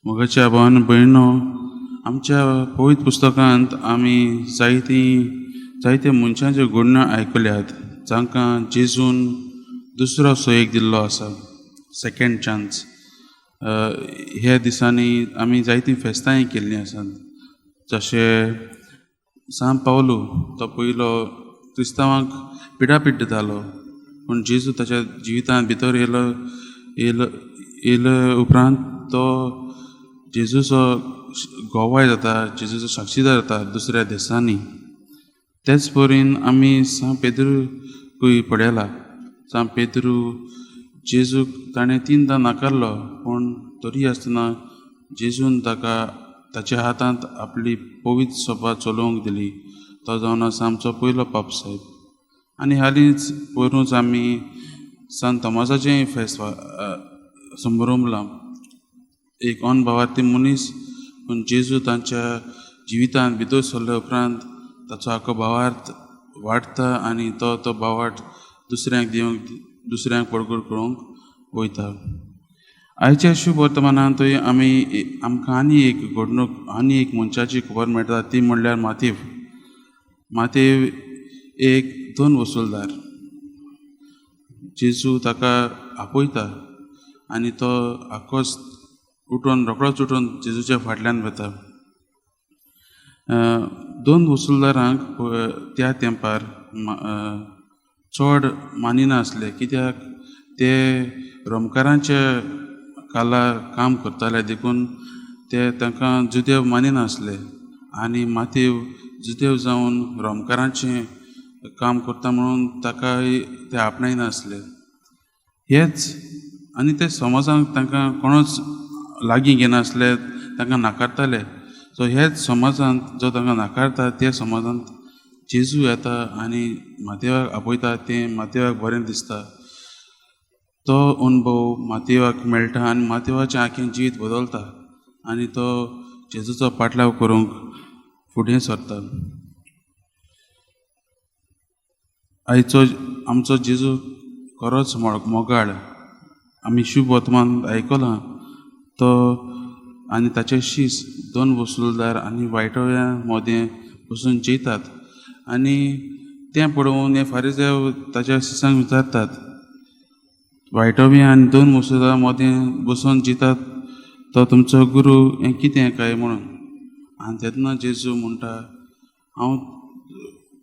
मोगाच्या भावान भयणो, आमच्या पवित्र पुस्तकांत आमी जायते मनशांचे गुण आयकल्यात जांकां जेजून दुसरो सोयेक दिल्लो आसा, सेकंड चान्स. ह्या दिसांनी आमी जायतीं फेस्तांय केल्लीं आसात. जशें सान पावलो तो पयलो क्रिस्तांवांक पिडापीड दितालो, पूण जेजू ताच्या जिवितांत भितर येयलो उपरांत तो जेजूचो गोवाय जाता, जेजूचो साक्षीदार जाता दुसऱ्या देशांनी. तेच परीन आमी सान पेद्रूकूय पळयला. सान पेद्रू जेजूक ताणें 3दां नाकारलो, पूण तरी आसतना जेजून ताका ताच्या हातांत आपली पवित्र सभा चलोवंक दिली. तो जावन आसा आमचो पयलो पाप साहेब. आनी हालींच पयरूच आमी सान तोमासाचेंय फेस्त संभरमलां. एक अनभावार्थी मनीस, पूण जेजू तांच्या जिवितांत भितर सरले उपरांत ताचो आख्खो भावार्थ वाडटा आनी तो भावार्थ दुसऱ्यांक दिवंक, दुसऱ्यांक पडगोर करूंक वयता. आयच्या शुभ वर्तमानांतूय आमकां आनी एक मनशाची खबर मेळटा, ती म्हणल्यार मातेव एक 2 वसूलदार. जेजू ताका आपयता आनी तो आख्खोच रोखडोच उठून जेजूच्या फाटल्यान वता. 2 वसूलदारांक त्या तेंपार चड मानिनासले, कित्याक ते रोमकारांच्या काळार काम करताले देखून तांकां जुदेव मानिनासले. आनी मातेव जुदेव जावन रोमकारांचें काम करता म्हणून ताकाय ते आपणायनासले. हेच आनी ते समाजांक तांकां कोणूच लागीं घेनासले, तांकां नाकारताले. सो हेच समाजांत जो तांकां नाकारता त्या समाजांत जेजू येता आनी मातेवाक आपयता. तें मातेवाक बरें दिसता. तो अनुभव मातेवाक मेळटा आनी मातेवाच्या आंखीन जिवीत बदलता आनी तो जेजूचो पाटलाव करूंक फुडें सरता. आयचो आमचो जेजू खरोच मोगाळ. आमी शुभ वर्तमान आयकलां तो आनी ताचे शीस 2 वसूलदार आनी वायटव्या मोदें बसून जेयतात. आनी तें पळोवन हे फारिझेव ताच्या शिसांक विचारतात, वायटवी आनी 2 वसूलदार मोदें बसून जेतात, तो तुमचो गुरू हें कितें काय म्हणून. आनी तेन्ना जेजू म्हणटा, हांव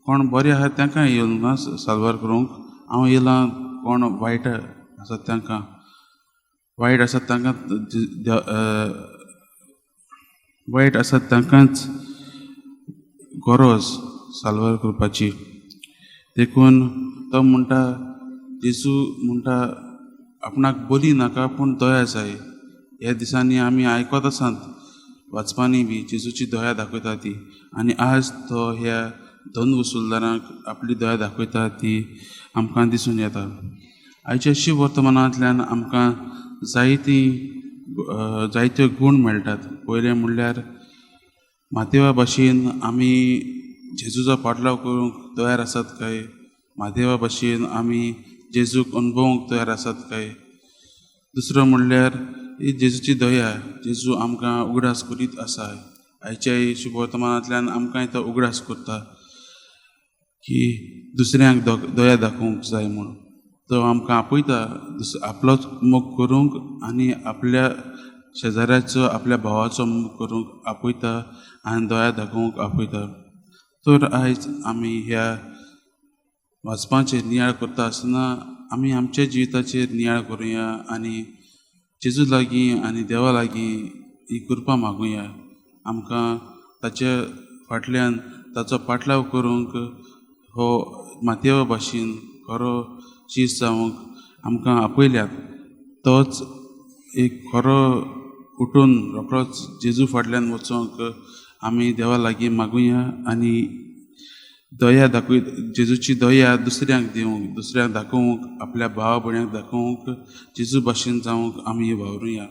कोण बरें आहा तांकां येयलो ना साल्वार करूंक, हांव येयलां कोण वायट आसात तांकां, वायट आसात तांकांच गरज साल्वार करपाची. देखून तो म्हणटा, जेजू म्हणटा, आपणाक बली नाका पूण दया जाय. ह्या दिसांनी आमी आयकत आसात वाचपांनी बी जेजूची दया दाखयता ती. आनी आज तो ह्या 2 वसूलदारांक आपली दया दाखयता ती आमकां दिसून येता. आयच्या शुभ वर्तमानांतल्यान आमकां जायत्यो गूण मेळटात. पयलें म्हणल्यार मातेवा भाशेन आमी जेजूचो पाटलाव करूंक तयार आसात काय, मातेवा भाशेन आमी जेजूक अनुभवूंक तयार आसात काय. दुसरो म्हणल्यार ही जेजूची दया, जेजू आमकां उगडास करीत आसा. आयच्या शुभ वर्तमानांतल्यान आमकांय तो उगडास करता की दुसऱ्यांक दया दाखोवंक जाय म्हणून. तो आमकां आपयता आपलोच मोग करूंक आनी आपल्या शेजाऱ्याचो, आपल्या भावाचो मोग करूंक आपयता आनी दया दाखोवंक आपयता. तर आयज आमी ह्या वाचपाचेर नियाळ करता आसतना आमी आमच्या जिविताचेर नियाळ करुया आनी जेजू लागीं आनी देवा लागीं ही कृपा मागुया. आमकां ताच्या फाटल्यान ताचो पाटलाव करूंक हो मातेवा भाशेन खरो शीस जावंक आमकां आपयल्यात. तोच एक खरो उठून रोखडोच जेजू फाटल्यान वचूंक आमी देवा लागीं मागुया आनी दया जेजूची दया दुसऱ्यांक दिवंक, दुसऱ्यांक दाखोवंक, आपल्या भावा भयणांक दाखोवंक जेजू भाशेन जावंक आमी वावरुया.